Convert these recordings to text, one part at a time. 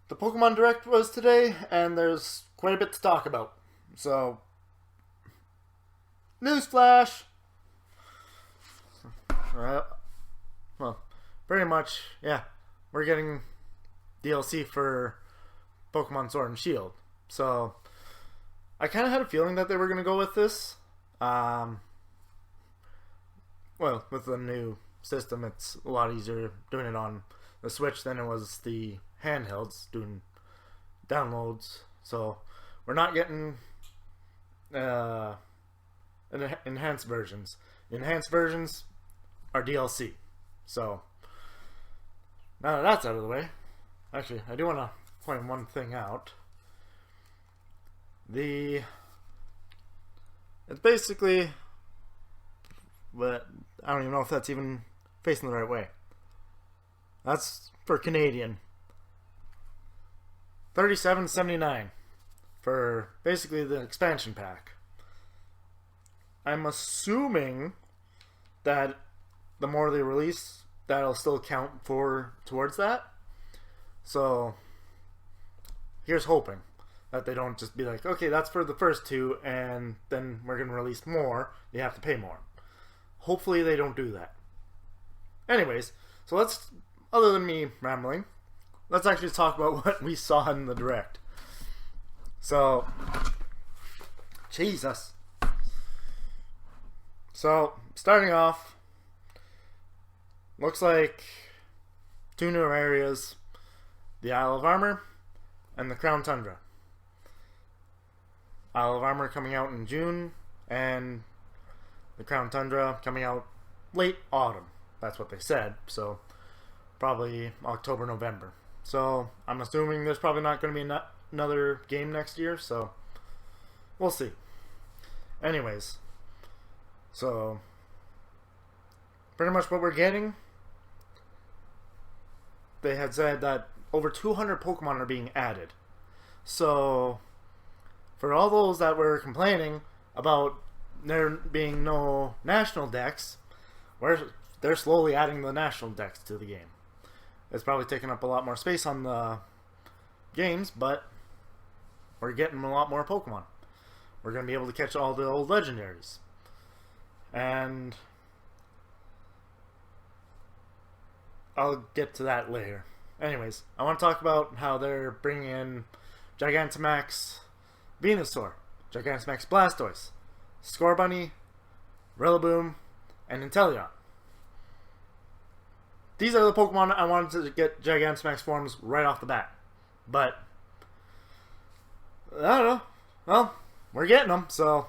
The Pokemon Direct was today, and there's quite a bit to talk about. So, newsflash! Uh, well, pretty much, yeah. We're getting DLC for Pokemon Sword and Shield. So, I kind of had a feeling that they were going to go with this. Well, with the new system, it's a lot easier doing it on the Switch than it was the handhelds doing downloads. So we're not getting enhanced versions. Enhanced versions are DLC. So now that that's out of the way, actually, I do want to point one thing out. It's basically, but I don't even know if that's even facing the right way. That's for Canadian. $37.79 for basically the expansion pack. I'm assuming that the more they release, that'll still count towards that. So here's hoping that they don't just be like, okay, that's for the first two, and then we're gonna release more. You have to pay more. Hopefully they don't do that. Anyways, so other than me rambling, let's actually talk about what we saw in the Direct. So, Jesus. So, starting off, looks like two new areas, the Isle of Armor and the Crown Tundra. Isle of Armor coming out in June, and the Crown Tundra coming out late autumn. That's what they said, so probably October, November. So I'm assuming there's probably not going to be another game next year, so we'll see. Anyways, so pretty much what we're getting, they had said that over 200 Pokemon are being added. So for all those that were complaining about there being no national decks, they're slowly adding the national decks to the game. It's probably taking up a lot more space on the games, but we're getting a lot more Pokemon. We're going to be able to catch all the old legendaries. And I'll get to that later. Anyways, I want to talk about how they're bringing in Gigantamax Venusaur, Gigantamax Blastoise, Scorbunny, Rillaboom, and Inteleon. These are the Pokemon I wanted to get Gigantamax forms right off the bat. But I don't know. Well, we're getting them, so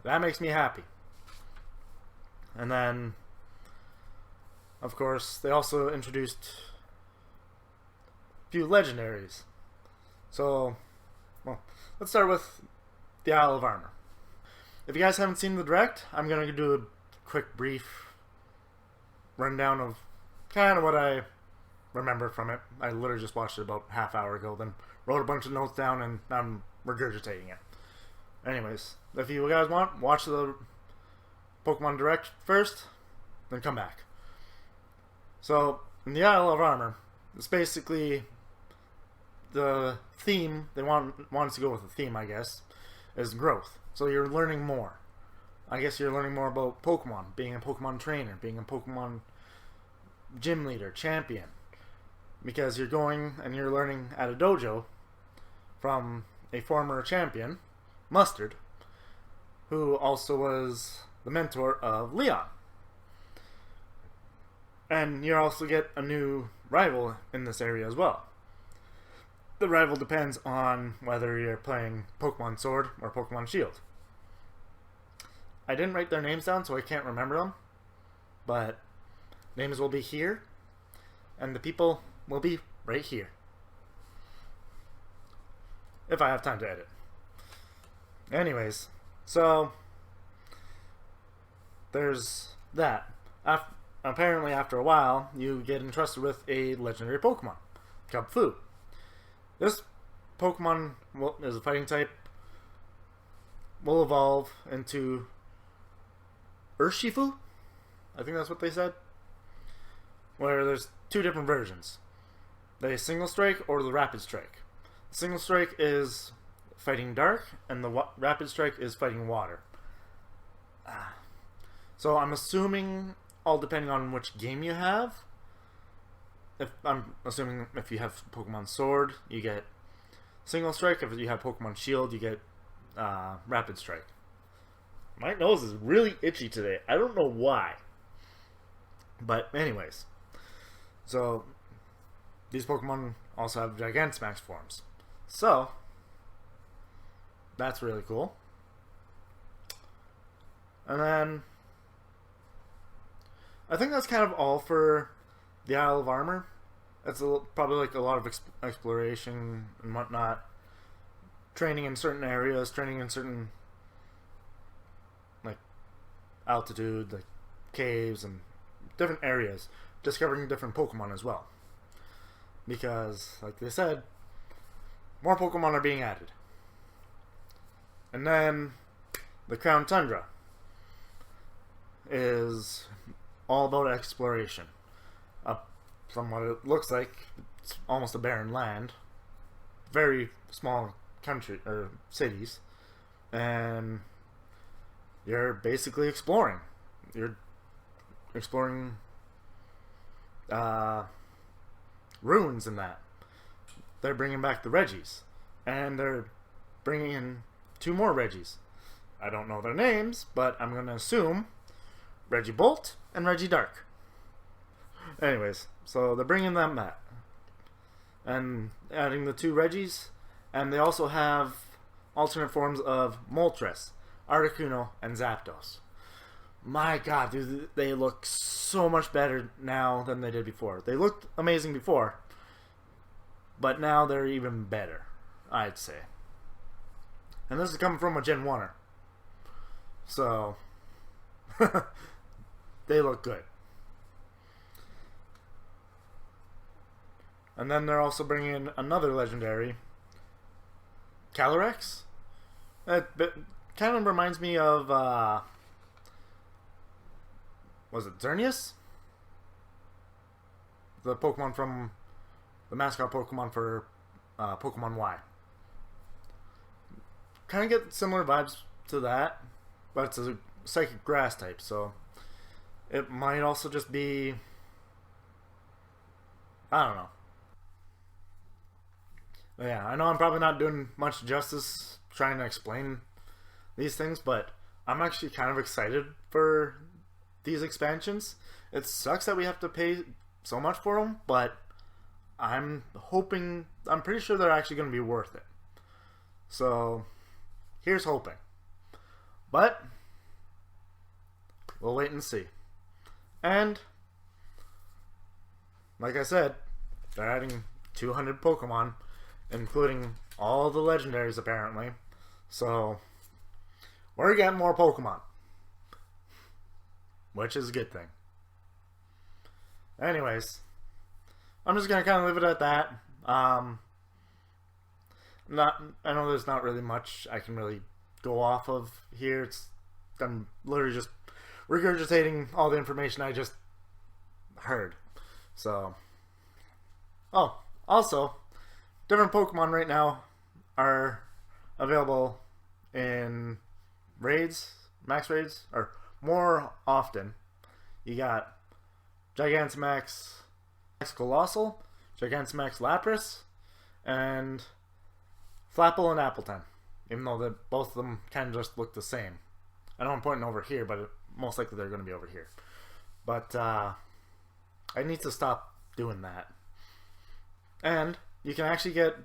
that makes me happy. And then, of course, they also introduced a few legendaries. So, well, let's start with the Isle of Armor. If you guys haven't seen the Direct, I'm going to do a quick, brief rundown of kind of what I remember from it. I literally just watched it about half hour ago, then wrote a bunch of notes down, and I'm regurgitating it. Anyways, if you guys want, watch the Pokemon Direct first, then come back. So, in the Isle of Armor, it's basically the theme, they want us to go with the theme, I guess, is growth. So you're learning more. I guess you're learning more about Pokemon, being a Pokemon trainer, being a Pokemon gym leader, champion. Because you're going and you're learning at a dojo from a former champion, Mustard, who also was the mentor of Leon. And you also get a new rival in this area as well. The rival depends on whether you're playing Pokemon Sword or Pokemon Shield. I didn't write their names down, so I can't remember them. But names will be here, and the people will be right here. If I have time to edit. Anyways, so there's that. Apparently, after a while, you get entrusted with a legendary Pokemon, Kubfu. This Pokemon is a fighting type, will evolve into Urshifu? I think that's what they said. Where there's two different versions. the single strike or the rapid strike. The single strike is fighting dark, and the rapid strike is fighting water. So I'm assuming, all depending on which game you have, I'm assuming if you have Pokemon Sword, you get single strike. If you have Pokemon Shield, you get rapid strike. My nose is really itchy today. I don't know why. But anyways, so these Pokemon also have Gigantamax forms. So that's really cool. And then I think that's kind of all for the Isle of Armor. It's probably like a lot of exploration and whatnot. Training in certain areas, training in certain like altitude, like caves and different areas. Discovering different Pokemon as well. Because, like they said, more Pokemon are being added. And then the Crown Tundra is all about exploration. From what it looks like, it's almost a barren land. Very small country or cities. And you're basically exploring. You're exploring ruins and that. They're bringing back the Reggies. And they're bringing in 2 more Reggies. I don't know their names, but I'm going to assume Regibolt and Regidark. Anyways, so they're bringing them back. And adding the 2 Reggies. And they also have alternate forms of Moltres, Articuno, and Zapdos. My god, dude, they look so much better now than they did before. They looked amazing before, but now they're even better, I'd say. And this is coming from a Gen 1er. So, they look good. And then they're also bringing in another legendary, Calyrex. It kind of reminds me of, was it Xerneas? The Pokemon from, the mascot Pokemon for Pokemon Y. Kind of get similar vibes to that, but it's a psychic grass type, so it might also just be, I don't know. But yeah, I know I'm probably not doing much justice trying to explain these things, but I'm actually kind of excited for these expansions. It sucks that we have to pay so much for them, but I'm pretty sure they're actually going to be worth it. So, here's hoping. But, we'll wait and see. And, like I said, they're adding 200 Pokemon, including all the legendaries apparently. So, we're getting more Pokemon. Which is a good thing. Anyways, I'm just gonna kind of leave it at that. I know there's not really much I can really go off of here. I'm literally just regurgitating all the information I just heard. So, oh, also, different Pokemon right now are available in raids, max raids, or more often. You got Gigantamax Colossal, Gigantamax Lapras, and Flapple and Appleton. Even though both of them kind of just look the same. I know I'm pointing over here, but most likely they're going to be over here. But I need to stop doing that. And you can actually get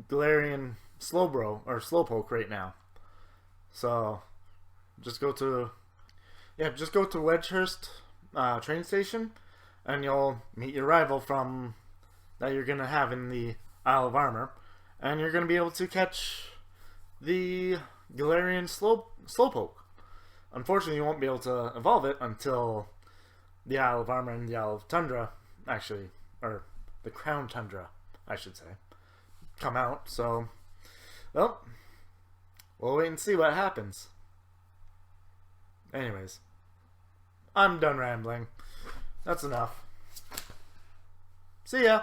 Galarian Slowpoke right now. So just go to Wedgehurst train station, and you'll meet your rival from that you're gonna have in the Isle of Armor, and you're gonna be able to catch the Galarian Slowpoke. Unfortunately, you won't be able to evolve it until the Isle of Armor and the Isle of Tundra, actually, or the Crown Tundra, I should say, come out. So, well, we'll wait and see what happens. Anyways, I'm done rambling. That's enough. See ya!